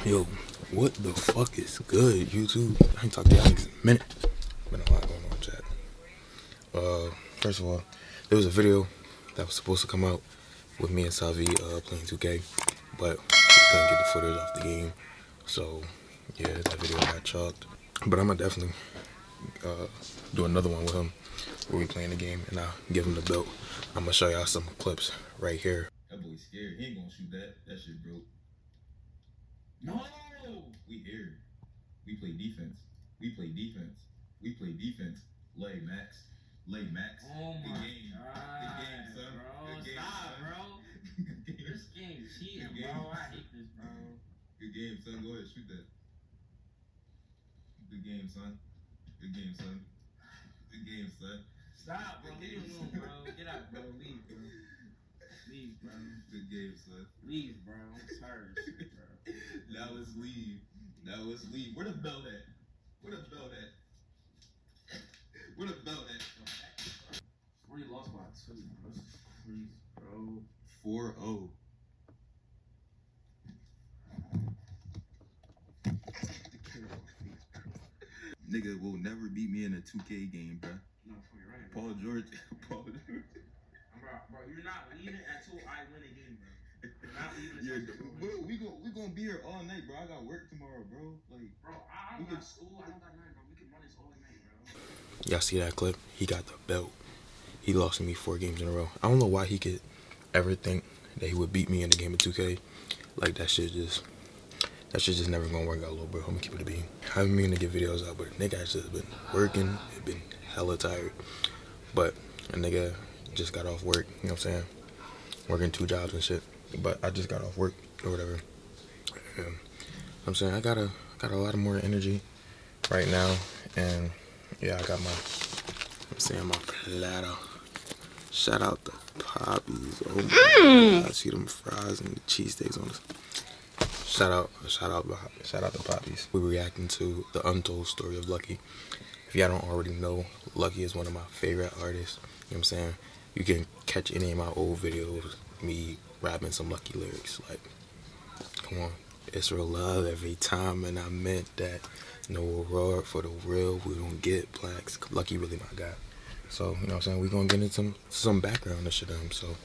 Yo, what the fuck is good, YouTube? I ain't talked to y'all niggas in a minute. Been a lot going on in chat. First of all, there was a video that was supposed to come out with me and Savi playing 2K, but we couldn't get the footage off the game. So, yeah, that video got chalked. But I'm gonna definitely do another one with him where we playing the game and I'll give him the belt. I'm gonna show y'all some clips right here. That boy scared. He ain't gonna shoot that. That shit broke. No! We here. We play defense. We play defense. We play defense. Lay Max. Lay Max. Oh my Good game. God, Good game, son. bro. Good game, Stop, son. bro. Good game. This game cheating, Good game. bro. I hate this, bro. Good game, son. Go ahead, shoot that. Good game, son. Good game, son. Good game, son. Stop, bro. Leave him alone, bro. Get out, bro. Leave, bro. Leave, bro. Good game, son. Leave, bro. It's hers, bro. That was leave. That was leave. Where the belt at? Where the belt at? Where the belt at? Already lost by 2, bro. Please, bro. 4-0. Nigga will never beat me in a 2K game, bro. No, you're right. Paul George. Paul George. Bro, you're not leaving until I win a game, bro. You're not leaving Bro, we gonna be here all night, bro. I got work tomorrow, bro. Like, bro, I don't got school. I don't got nothing, bro. We can run this all night, bro. Y'all see that clip? He got the belt. He lost to me 4 games in a row. I don't know why he could ever think that he would beat me in the game of 2K. Like, that shit just never gonna work out, little bro. I'm gonna keep it a beam. I haven't been to get videos out, but a nigga actually been working. Been hella tired. But a nigga just got off work, you know what I'm saying? Working 2 jobs and shit. But I just got off work or whatever. I'm saying I got a lot of more energy right now, and yeah, I got my platter. Shout out the poppies. Oh my God, see them fries and the cheesesteaks on this. Shout out the poppies. We're reacting to the Untold Story of Lucki. If y'all don't already know, Lucki is one of my favorite artists. You know what I'm saying? You can catch any of my old videos, me rapping some Lucki lyrics. Like, come on. It's real love every time, and I meant that. No reward for the real, we don't get plaques. Lucki really my guy. So, you know what I'm saying? We're going to get into some background and shit on him. So,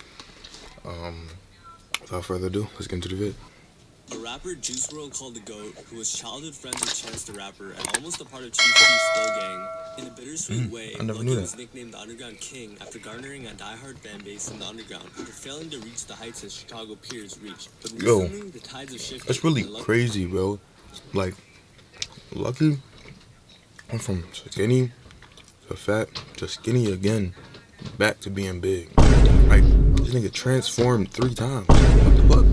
without further ado, let's get into the vid. A rapper Juice WRLD called the GOAT, who was childhood friends with Chance the Rapper and almost a part of Chief Keef's Flow Gang. In a bittersweet way, Lucki was nicknamed the Underground King after garnering a diehard fan base in the underground after failing to reach the heights his Chicago peers reached. But recently, the tides have shifted. That's really crazy, bro. Like, Lucki went from skinny to fat to skinny again, back to being big. Like, this nigga transformed 3 times. What the fuck?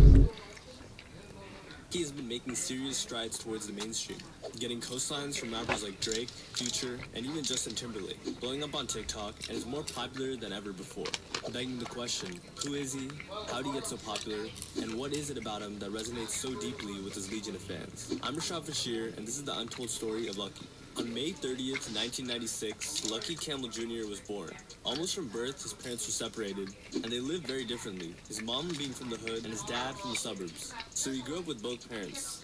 He has been making serious strides towards the mainstream, getting cosigns from rappers like Drake, Future, and even Justin Timberlake, blowing up on TikTok, and is more popular than ever before. Begging the question, who is he, how did he get so popular, and what is it about him that resonates so deeply with his legion of fans? I'm Rashad Bashir, and this is the Untold Story of Lucki. On May 30th, 1996, Lucki Campbell Jr. was born. Almost from birth, his parents were separated, and they lived very differently, his mom being from the hood and his dad from the suburbs. So he grew up with both parents.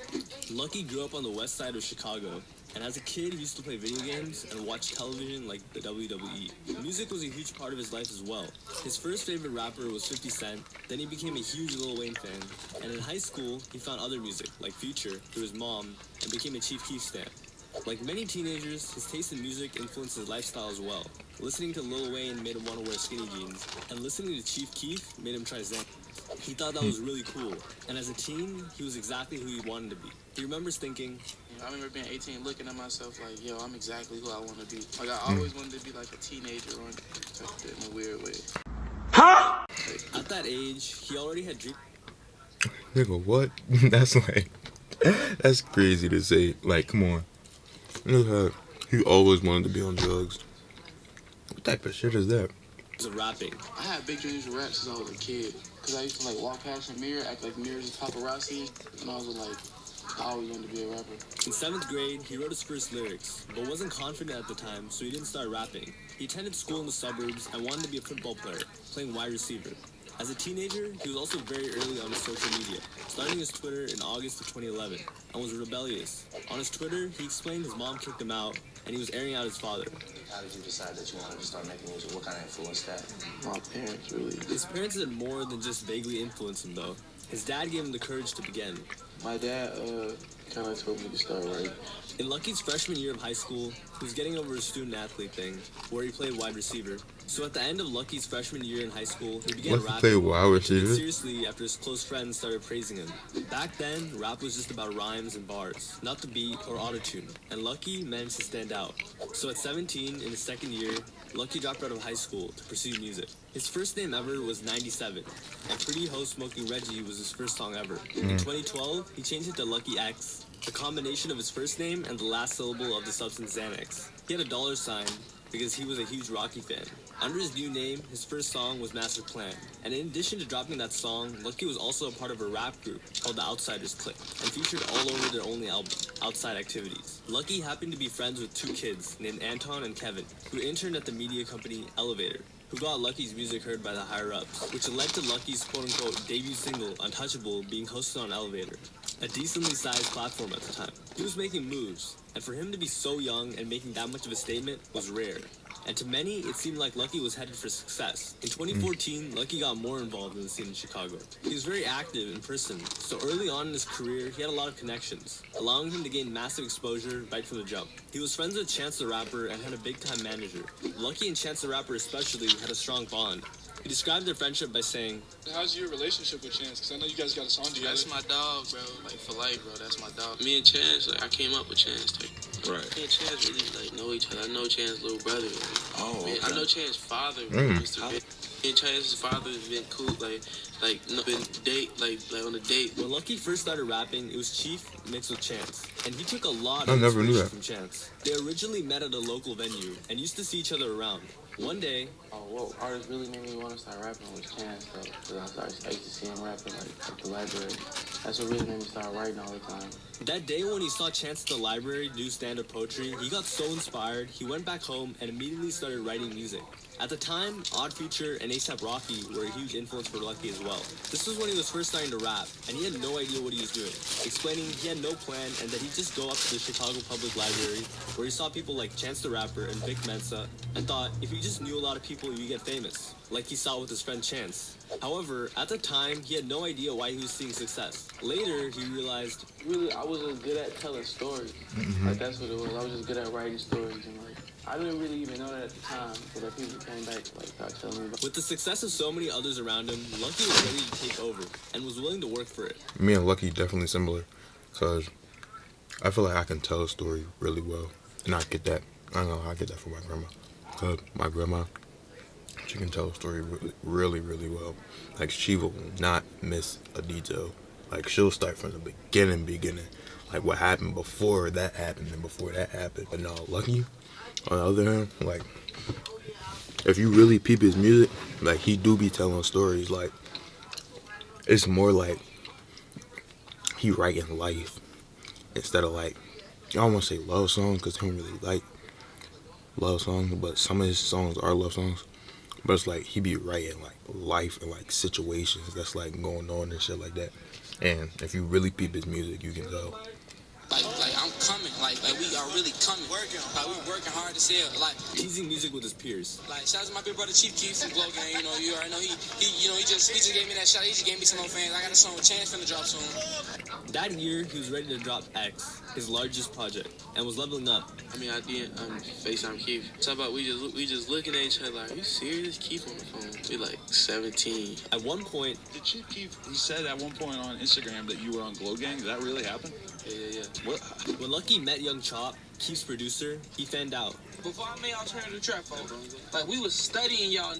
Lucki grew up on the west side of Chicago, and as a kid, he used to play video games and watch television like the WWE. Music was a huge part of his life as well. His first favorite rapper was 50 Cent, then he became a huge Lil Wayne fan, and in high school, he found other music, like Future, through his mom, and became a Chief Keef stan. Like many teenagers, his taste in music influenced his lifestyle as well. Listening to Lil Wayne made him want to wear skinny jeans, and listening to Chief Keef made him try Zen. He thought that was really cool, and as a teen, he was exactly who he wanted to be. He remembers thinking, I remember being 18, looking at myself like, yo, I'm exactly who I want to be. Like, I always wanted to be like a teenager or in a weird way. Huh? At that age, he already had dreams. Nigga, what? That's crazy to say. Like, come on. He always wanted to be on drugs. What type of shit is that? Of rapping. I had big dreams of rap since I was a kid. Because I used to like walk past a mirror, act like mirrors is paparazzi. And I was like, I always wanted to be a rapper. In 7th grade, he wrote his first lyrics, but wasn't confident at the time, so he didn't start rapping. He attended school in the suburbs and wanted to be a football player, playing wide receiver. As a teenager, he was also very early on his social media, starting his Twitter in August of 2011, and was rebellious. On his Twitter, he explained his mom kicked him out, and he was airing out his father. How did you decide that you wanted to start making music? What kind of influenced that? My parents really did. His parents did more than just vaguely influence him, though. His dad gave him the courage to begin. My dad kind of told me to start writing. In Lucky's freshman year of high school, he was getting over his student-athlete thing, where he played wide receiver. So at the end of Lucky's freshman year in high school, he began rapping. Play wide receiver? Seriously, after his close friends started praising him. Back then, rap was just about rhymes and bars, not the beat or autotune, and Lucky managed to stand out. So at 17, in his second year, Lucky dropped out of high school to pursue music. His first name ever was 97, and Pretty Ho Smoking Reggie was his first song ever. In 2012, he changed it to Lucky X, the combination of his first name and the last syllable of the substance Xanax. He had a $sign because he was a huge Rocky fan. Under his new name, his first song was Master Plan. And in addition to dropping that song, Lucky was also a part of a rap group called the Outsiders Clique and featured all over their only album, Outside Activities. Lucky happened to be friends with two kids named Anton and Kevin, who interned at the media company Elevator, who got Lucky's music heard by the higher-ups, which led to Lucky's quote-unquote debut single, Untouchable, being hosted on Elevator, a decently sized platform at the time. He was making moves, and for him to be so young and making that much of a statement was rare. And to many, it seemed like Lucky was headed for success. In 2014, Lucky got more involved in the scene in Chicago. He was very active in person, so early on in his career, he had a lot of connections, allowing him to gain massive exposure right from the jump. He was friends with Chance the Rapper and had a big-time manager. Lucky and Chance the Rapper especially had a strong bond. He described their friendship by saying, "How's your relationship with Chance? Because I know you guys got a song together." That's my dog, bro. Like, for life, bro. That's my dog. Me and Chance, like, I came up with Chance. Right. Me and Chance really, like, know each other. I know Chance's little brother. Oh, okay. I know Chance's father, Mr. Big. Me and Chance's father has been cool, been on a date. When Lucky first started rapping, it was Chief mixed with Chance, and he took a lot I of never knew inspiration that. from Chance. They originally met at a local venue and used to see each other around. One day, What artist really made me want to start rapping was Chance, though. Because I used to see him rapping, at the library. That's what really made me start writing all the time. that day when he saw Chance at the library do stand-up poetry, he got so inspired, he went back home and immediately started writing music. At the time, Odd Future and A$AP Rocky were a huge influence for Lucky as well. This was when he was first starting to rap, and he had no idea what he was doing, explaining he had no plan and that he'd just go up to the Chicago Public Library, where he saw people like Chance the Rapper and Vic Mensa, and thought if you just knew a lot of people, you get famous, like he saw with his friend Chance. However, at the time, he had no idea why he was seeing success. Later, he realized, Really, I was just good at telling stories. That's what it was. I was just good at writing stories, and I didn't really even know that at the time, but like people came back started telling me about. with the success of so many others around him, Lucky was ready to take over and was willing to work for it. Me and Lucky definitely similar, because I feel like I can tell a story really well, and I get that. I don't know, I get that from my grandma. My grandma, she can tell a story really, really well. Like, she will not miss a detail. Like, she'll start from the beginning. Like, what happened before that happened and before that happened. But no, Lucky, on the other hand, like, if you really peep his music, like, he do be telling stories. Like, it's more like he writing life instead of, like, I don't want to say love songs because he don't really like love songs, but some of his songs are love songs. But it's like he be writing like life and like situations that's like going on and shit like that. And if you really peep his music, you can tell. Like I'm coming, like we are really coming. Working, like we working hard to sell. Like Teasing music with his peers. Like shout out to my big brother Chief Keef from Glow Gang. You already know he just gave me that shot. He just gave me some more fans. I got a song with Chance finna drop soon. That year, he was ready to drop X, his largest project, and was leveling up. I mean, I did FaceTime Keith. Talk about we just looking at each other like, are you serious? Keith on the phone. We like 17. At one point, Did Chief Keef, he said at one point on Instagram that you were on Glow Gang? Did that really happen? Yeah. What? when Lucky met Young Chop, Keith's producer, he fanned out. Before I made Alternative Trap, like we was studying y'all.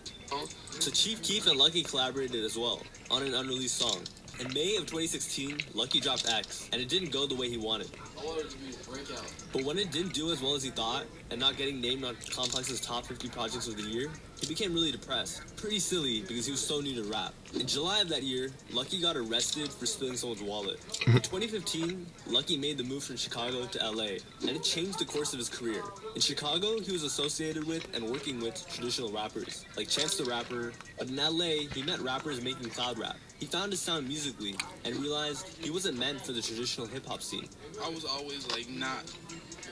So Chief Keef and Lucky collaborated as well on an unreleased song. In May of 2016, Lucky dropped X, and it didn't go the way he wanted. I wanted it to be a breakout. But when it didn't do as well as he thought, and not getting named on Complex's top 50 projects of the year, he became really depressed. Pretty silly because he was so new to rap. In July of that year, Lucki got arrested for stealing someone's wallet. In 2015, Lucki made the move from Chicago to LA, and it changed the course of his career. In Chicago, he was associated with and working with traditional rappers, like Chance the Rapper, but in LA, he met rappers making cloud rap. He found his sound musically, and realized he wasn't meant for the traditional hip-hop scene. I was always like not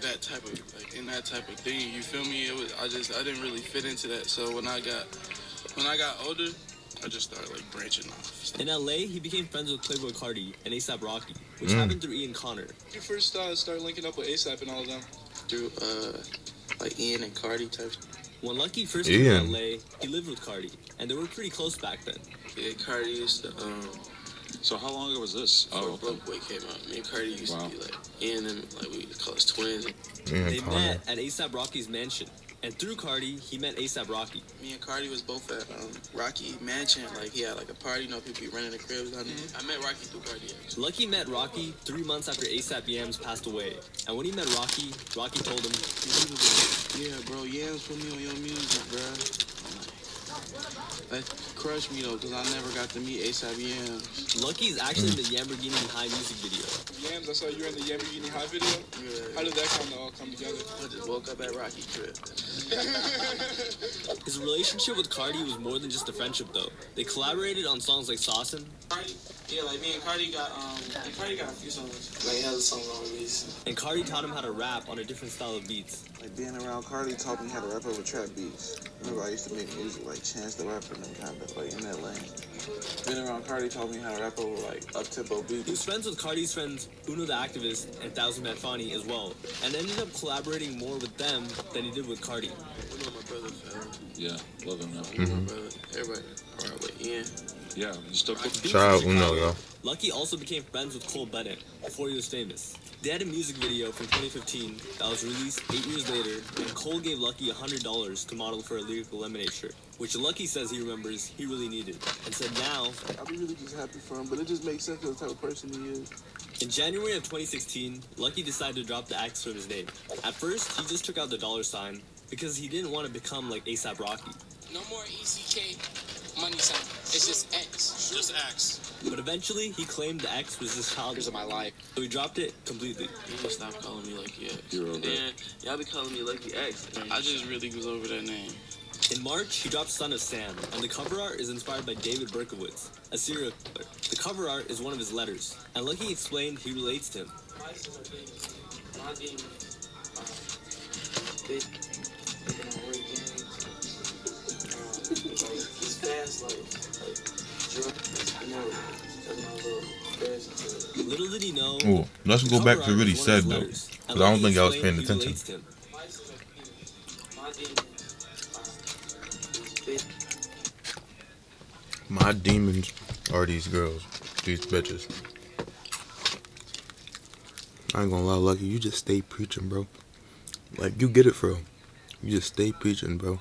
that type of like in that type of thing. You feel me? I didn't really fit into that. So when I got older, I just started like branching off. In LA, he became friends with Playboy Carti and A$AP Rocky, which happened through Ian Connor. You first started linking up with A$AP and all of them through like Ian and Carti type. When Lucki first came to LA, he lived with Carti, and they were pretty close back then. Yeah, Carti used to So how long ago was this? Oh, Broke Boy came out. Me and Carti used to be like Ian and like we used to call us twins. They met at A$AP Rocky's mansion, and through Carti, he met A$AP Rocky. Me and Carti was both at Rocky mansion. Like he had like a party, you know, people be renting the cribs down there. I met Rocky through Carti. Actually. Lucki met Rocky 3 months after A$AP Yams passed away, and when he met Rocky, Rocky told him, "Yeah, bro, Yams put me on your music, bro." That crushed me though, cause I never got to meet A$AP Yams. Lucki's actually in the Lamborghini High music video. Yams, I saw you in the Lamborghini High video. Yeah. How did that all come together? I just woke up at Rocky crib. His relationship with Carti was more than just a friendship, though. They collaborated on songs like Saucin'. Yeah, like me and Carti got a few songs. Like he has a song on release. And Carti taught him how to rap on a different style of beats. Like being around Carti taught me how to rap over trap beats. Remember I used to make music like Chance the Rapper and them kind of like in that lane. Being around Carti taught me how to rap over like up-tempo beats. He was friends with Carti's friends Uno the Activist and Thousand Man Fani as well, and ended up collaborating more with them than he did with Carti. Uno, my brother, Yeah, love him now. My brother, everybody. All right, with Ian. Yeah, still cool. Shout out Uno, yo. Lucki also became friends with Cole Bennett before he was famous. They had a music video from 2015 that was released 8 years later, and Cole gave Lucki $100 to model for a Lyrical Lemonade shirt, which Lucki says he remembers he really needed, and said now, I'll be really just happy for him, but it just makes sense for the type of person he is. In January of 2016, Lucki decided to drop the X from his name. At first, he just took out the $sign because he didn't want to become like A$AP Rocky. No more ECK money sign. It's just X. Just X. But eventually, he claimed the X was his child of my life, so he dropped it completely. You stop calling me Lucky X. You're over and then y'all be calling me Lucky X. I just really was over that name. In March, he dropped Son of Sam, and the cover art is inspired by David Berkowitz, a serial killer. The cover art is one of his letters, and Lucki explained he relates to him. Little did he know. Ooh, let's go back to what he said though, because I don't think I was paying attention. My demons are these girls, these bitches. I ain't gonna lie, Lucky, you just stay preaching, bro. Like, you get it, bro. You just stay preaching, bro.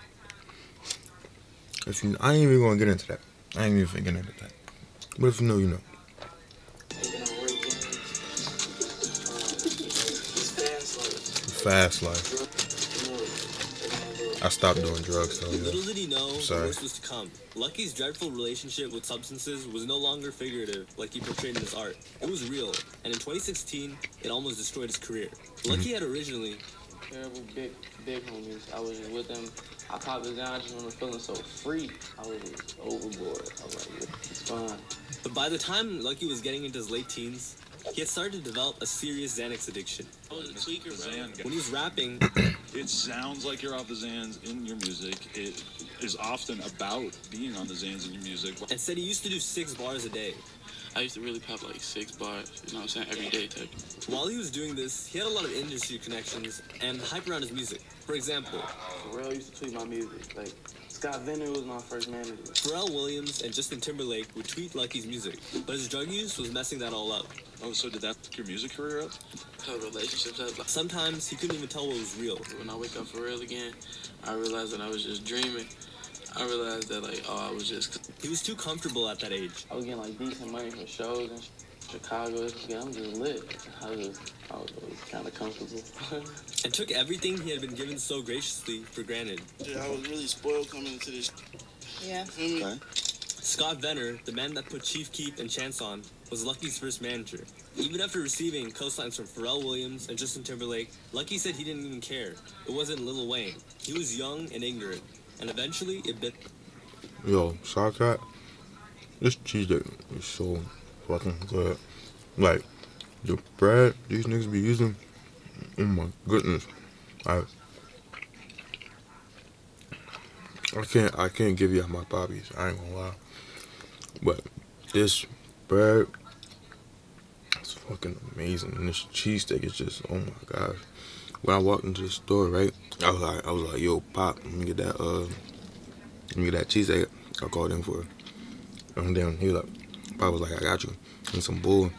I ain't even gonna get into that. I ain't even getting into that. But if you know, you know. Fast life. I stopped doing drugs, so yeah. Little did he know the Sorry. worst was to come. Lucki's dreadful relationship with substances was no longer figurative like he portrayed in his art. It was real, and in 2016, it almost destroyed his career. Lucki had originally Terrible big homies. I was just with them. I popped it down. I just remember feeling so free. I was just overboard. I was like, it's fine. But by the time Lucki was getting into his late teens, he had started to develop a serious Xanax addiction. I was a tweaker, bro. When he was rapping, It sounds like you're off the Xans in your music. It is often about being on the Xans in your music. and said he used to do 6 bars a day. I used to really pop like 6 bars, you know what I'm saying, every day type. While he was doing this, he had a lot of industry connections and hype around his music. For example, Pharrell used to tweet my music. Like, Scott Venner was my first manager. Pharrell Williams and Justin Timberlake would tweet Lucki's music, but his drug use was messing that all up. Oh, so did that fuck your music career up? How relationships had, like, Sometimes he couldn't even tell what was real. when I wake up for real again, I realized that I was just dreaming. I realized that, like, I was just... He was too comfortable at that age. I was getting, like, decent money for shows and Chicago, yeah, I'm just lit. I was kind of comfortable. And took everything he had been given so graciously for granted. Yeah, I was really spoiled coming into this. Yeah. Feel me? Okay. Scott Venner, the man that put Chief Keef and Chance on, was Lucky's first manager. Even after receiving cosigns from Pharrell Williams and Justin Timberlake, Lucky said he didn't even care. It wasn't Lil Wayne. He was young and ignorant, and eventually it bit. Yo, Shotcat, this cheesesteak is so fucking good. Like, the bread these niggas be using, oh my goodness. I can't give you my poppies, I ain't gonna lie. But this bread is fucking amazing. And this cheesesteak is just, oh my gosh. When I walked into the store, right, I was like, yo, Pop, let me get that cheesesteak I called in for. And then he was like, Pop was like, I got you. And some bull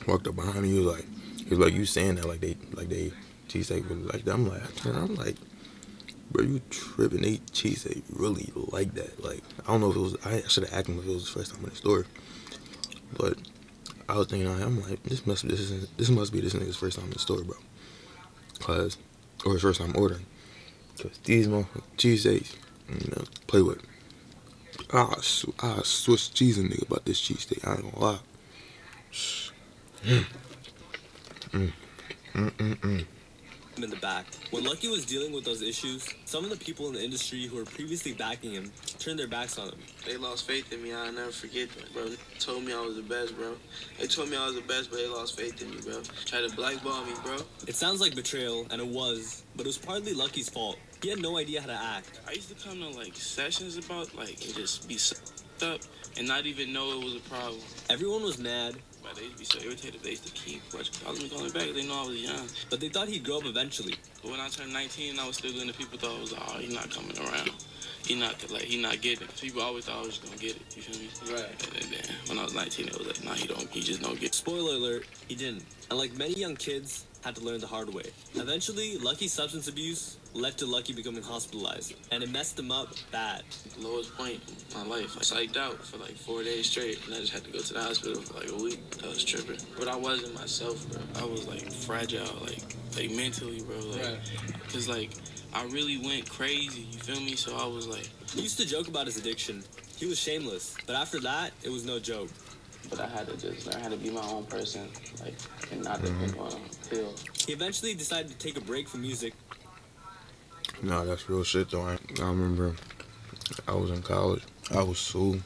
walked up behind me, he was like, you saying that like they cheesesteak really like that. I'm like, bro, you tripping? They cheesesteak really like that. Like, I don't know if it was, I should have asked him if it was his first time in the store. But I was thinking, I'm like, this must be this nigga's first time in the store, bro. Or his first time ordering. Cause these motherfucking cheesesteaks, play with. I switch cheese a nigga about this cheesesteak. I ain't gonna lie. In the back. When Lucky was dealing with those issues, some of the people in the industry who were previously backing him turned their backs on him. They lost faith in me. I'll never forget that, bro. They told me I was the best, bro. They told me I was the best, but they lost faith in me, bro. Tried to blackball me, bro. It sounds like betrayal, and it was, but it was partly Lucky's fault. He had no idea how to act. I used to come to, like, sessions about, like, and just be up and not even know it was a problem. Everyone was mad. But they used to be so irritated. They used to keep calling me back. They know I was young. But they thought he'd grow up eventually. But when I turned 19 and I was still doing it, people thought I was like, oh, he's not coming around. He not getting it. People always thought I was just gonna get it. You feel me? Right. And then when I was 19, it was like, nah, he just don't get it. Spoiler alert, he didn't. And like many young kids, had to learn the hard way. Eventually, Lucky's substance abuse led to Lucky becoming hospitalized, and it messed him up bad. The lowest point in my life. I psyched out for like 4 days straight, and I just had to go to the hospital for like a week. I was tripping. But I wasn't myself, bro. I was like fragile, like mentally, bro. Like, right. Cause like, I really went crazy, you feel me? So I was like... He used to joke about his addiction. He was shameless. But after that, it was no joke. But I had to just learn how to be my own person, like, and not depend on a pill. He eventually decided to take a break from music. No, that's real shit though. I remember I was in college. I was so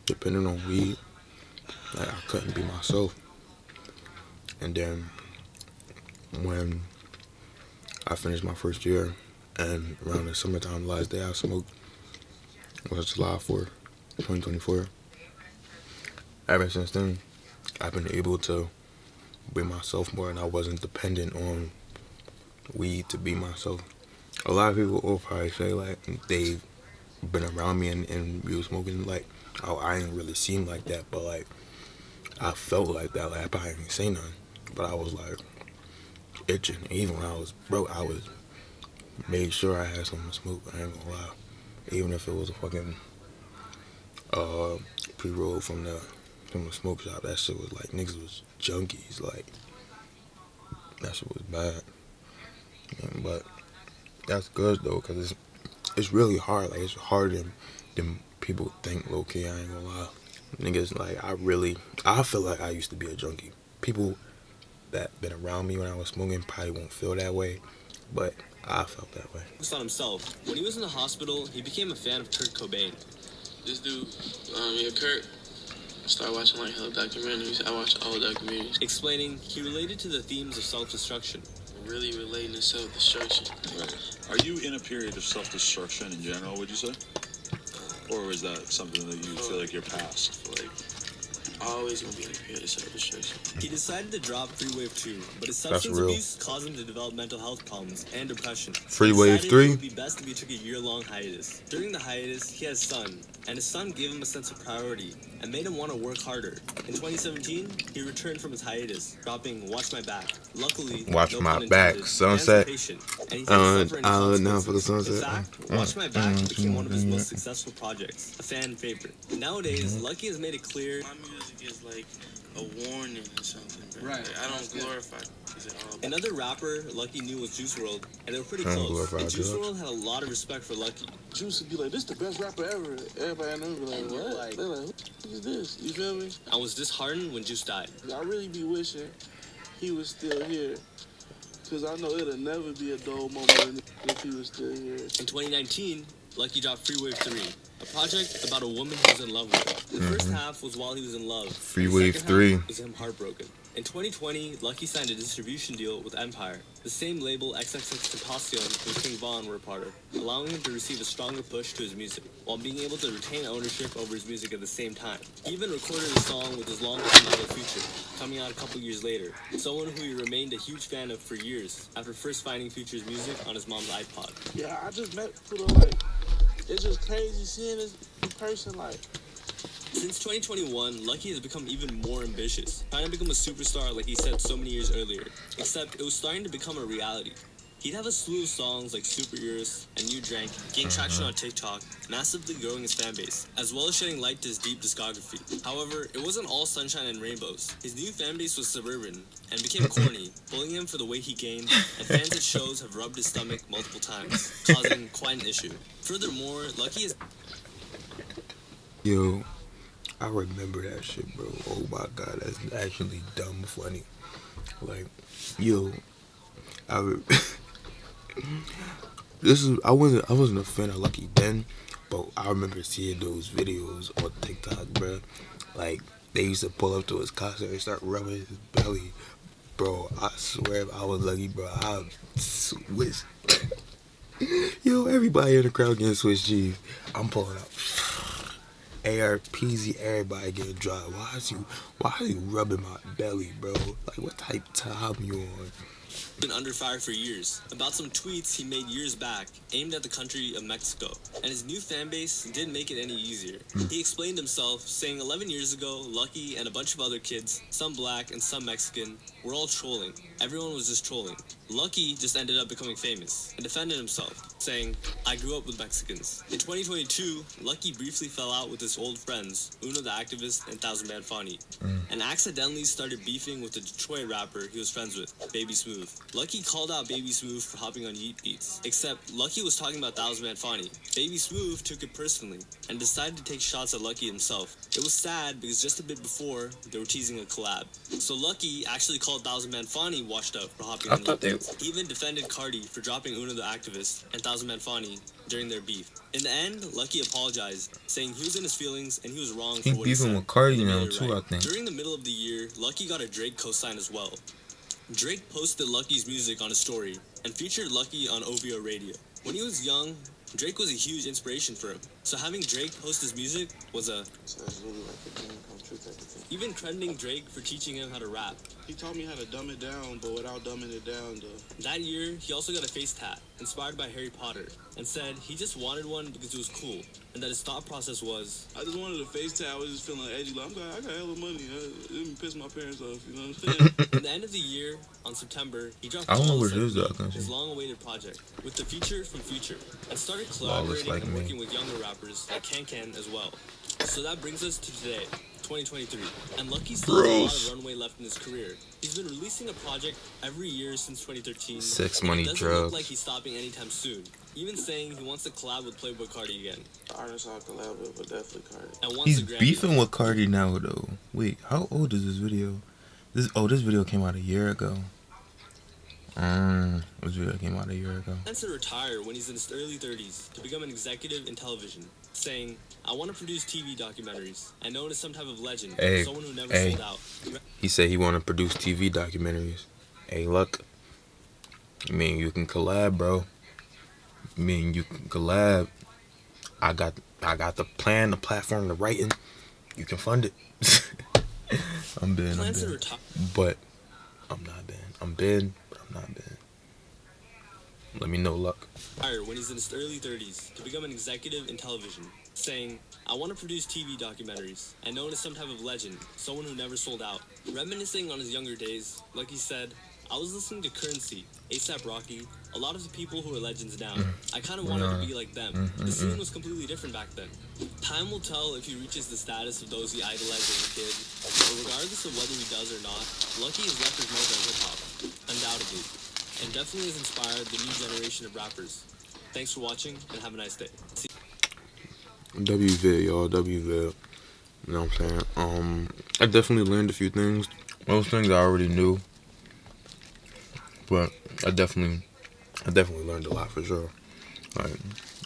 dependent on weed. Like, I couldn't be myself. And then when I finished my first year, and around the summertime, the last day I smoked was July 4th, 2024. Ever since then, I've been able to be myself more, and I wasn't dependent on weed to be myself. A lot of people will probably say, like, they've been around me and we were smoking, like, oh, I ain't really seem like that, but, like, I felt like that. Like, I probably didn't say nothing, but I was, like, itching. Even when I was broke, I was made sure I had something to smoke. I ain't gonna lie. Even if it was a fucking pre-roll from the smoke shop, that shit was like, niggas was junkies. Like, that shit was bad. Yeah, but that's good though, cause it's really hard. Like, it's harder than people think. Low key, I ain't gonna lie. Niggas, like, I feel like I used to be a junkie. People that been around me when I was smoking probably won't feel that way, but I felt that way. Focused on himself. When he was in the hospital, he became a fan of Kurt Cobain. This dude, Kurt, started watching like hella documentaries. I watched all documentaries. Explaining he related to the themes of self-destruction. Really relating to self-destruction. Right. Are you in a period of self-destruction in general, would you say? Or is that something that you feel like you're past? Like, always gonna be in a period of self-destruction. He decided to drop Free Wave 2, but his substance abuse caused him to develop mental health problems and depression. Free Wave 3? It would be best if he took a year-long hiatus. During the hiatus, he had a son, and his son gave him a sense of priority and made him want to work harder. In 2017, he returned from his hiatus, dropping Watch My Back. Luckily, Watch no My pun Back, intended, Sunset. Now for the sunset. In fact, Watch My Back became one of his most successful projects, a fan favorite. Nowadays, Lucky has made it clear my music is like a warning or something, bro. Right. Like, I don't glorify drugs at all. Another rapper Lucky knew was Juice WRLD, and they were pretty I don't close. glorify And Juice drugs. WRLD had a lot of respect for Lucky. Juice would be like, "This the best rapper ever." Everybody know be like, "What?" They're like, "Who is this?" You feel me? And was disheartened when Juice died. I really be wishing he was still here, cause I know it'll never be a dull moment if he was still here. In 2019, Lucky dropped Freewave 3, a project about a woman he was in love with. The first half was while he was in love. Freewave The second 3. half was him heartbroken. In 2020, Lucky signed a distribution deal with Empire, the same label XXXTentacion and King Von were a part of, allowing him to receive a stronger push to his music, while being able to retain ownership over his music at the same time. He even recorded a song with his longtime idol Future, coming out a couple years later, someone who he remained a huge fan of for years, after first finding Future's music on his mom's iPod. Yeah, I just met Pluto, like, it's just crazy seeing this in person, like. Since 2021, Lucky has become even more ambitious, trying to become a superstar like he said so many years earlier, except it was starting to become a reality. He'd have a slew of songs like Super Yours and You Drank gain traction on TikTok, massively growing his fan base, as well as shedding light to his deep discography. However, it wasn't all sunshine and rainbows. His new fan base was suburban and became corny, bullying him for the weight he gained, and fans at shows have rubbed his stomach multiple times, causing quite an issue. Furthermore, Lucky is... Yo, I remember that shit, bro. Oh my god, that's actually dumb funny. Like, yo, I wasn't a fan of Lucky then, but I remember seeing those videos on TikTok, bro. Like, they used to pull up to his concert and start rubbing his belly. Bro, I swear if I was Lucky, bro, I'd switch. Yo, everybody in the crowd getting Swiss cheese. I'm pulling up. ARPZ, everybody getting dry. Why are you rubbing my belly, bro? Like, what type of time you on? Been under fire for years about some tweets he made years back aimed at the country of Mexico, and his new fan base didn't make it any easier. He explained himself, saying 11 years ago, Lucky and a bunch of other kids, some black and some Mexican, were all trolling. Everyone was just trolling. Lucky just ended up becoming famous and defended himself, saying, "I grew up with Mexicans." In 2022, Lucky briefly fell out with his old friends, Uno the Activist and Thousand Man Fani, and accidentally started beefing with the Detroit rapper he was friends with, Baby Smooth. Lucky called out Baby Smooth for hopping on Yeet Beats, except Lucky was talking about Thousand Man Fani. Baby Smooth took it personally and decided to take shots at Lucky himself. It was sad because just a bit before, they were teasing a collab. So Lucky actually called Thousand Man Fani washed up for hopping on Yeet Beats. He even defended Cardi for dropping Uno the Activist and Thousand Man Fani during their beef. In the end, Lucky apologized, saying he was in his feelings and he was wrong for what he said. Beefing with Cardi And he now made it too, right. I think. During the middle of the year, Lucky got a Drake co-sign as well. Drake posted Lucky's music on a story and featured Lucky on OVO Radio. When he was young, Drake was a huge inspiration for him, so having Drake post his music was a... So it's really like a dream come true type of thing. Even crediting Drake for teaching him how to rap. He taught me how to dumb it down, but without dumbing it down, though. That year, he also got a face tat, inspired by Harry Potter, and said he just wanted one because it was cool, and that his thought process was... I just wanted a face tat. I was just feeling edgy. Like, I got hella money. It didn't piss my parents off, you know what I'm saying? At the end of the year, on September, he dropped I don't know Flawless where it is, Like though, I Me, can his see. long-awaited project, with the feature from Future, and started Flawless collaborating Like and Me. working with younger rappers like Can as well. So that brings us to today, 2023, and Lucky still has a lot Gross. of runway left in his career. He's been releasing a project every year since 2013. Sex, and money, it doesn't drugs. look like he's stopping anytime soon, even saying he wants to collab with Playboy Cardi again, The artist I collab with, but definitely Cardi. and wants He's a Grammy. beefing with Cardi now, though. Wait, how old is this video? This video came out a year ago. This video came out a year ago. Plans to retire when he's in his early 30s to become an executive in television, saying, "I want to produce TV documentaries and known as some type of legend, Hey, someone who never hey. sold out." He said he want to produce TV documentaries. Hey, look. I mean, you can collab, bro. I mean, you can collab. I got the plan, the platform, the writing. You can fund it. I'm banned. Plans to retire. But I'm not banned. I'm banned, but I'm not banned. Let me know, luck. When he's in his early 30s to become an executive in television, saying, "I want to produce TV documentaries and known as some type of legend, someone who never sold out." Reminiscing on his younger days, Lucky said, I was listening to Currency, A$AP Rocky, a lot of the people who are legends now. I kind of wanted to be like them. The scene was completely different back then. Time will tell if he reaches the status of those he idolized as a kid, but regardless of whether he does or not, Lucki has left his mark on hip-hop, undoubtedly, and definitely has inspired the new generation of rappers. Thanks for watching, and have a nice day. WVid, y'all, WVid. You know what I'm saying? I definitely learned a few things. Most things I already knew, but I definitely learned a lot for sure. Like,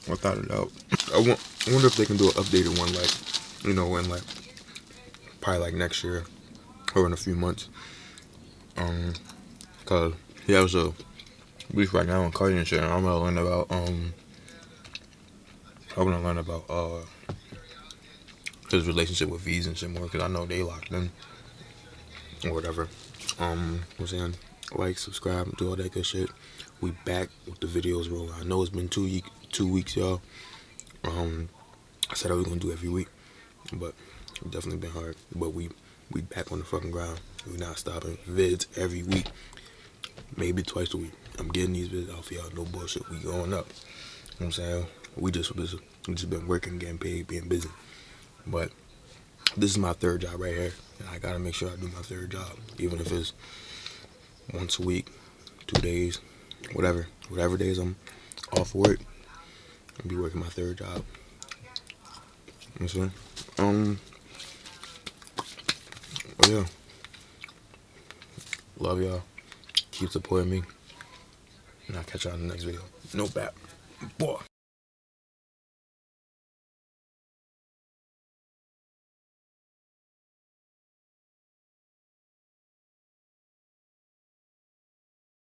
I thought it out. I wonder if they can do an updated one, like, you know, in like probably like next year or in a few months. Cause he has a beef right now in Cardi and shit. And I'm gonna learn about his relationship with V's and shit more, cause I know they locked in or whatever. I'm saying, like, subscribe, do all that good shit. We back with the videos rolling. I know it's been 2 weeks, y'all. I said I was gonna do every week, but it's definitely been hard. But we back on the fucking ground. We not stopping. Vids every week, maybe twice a week. I'm getting these vids out for y'all. No bullshit. We going up. You know what I'm saying? We just been working, getting paid, being busy. But this is my third job right here, and I gotta make sure I do my third job, even if it's once a week, 2 days, whatever days I'm off work. I'll be working my third job. You know what I'm saying? But yeah, love y'all. Keep supporting me, and I'll catch y'all in the next video. No bap, boy.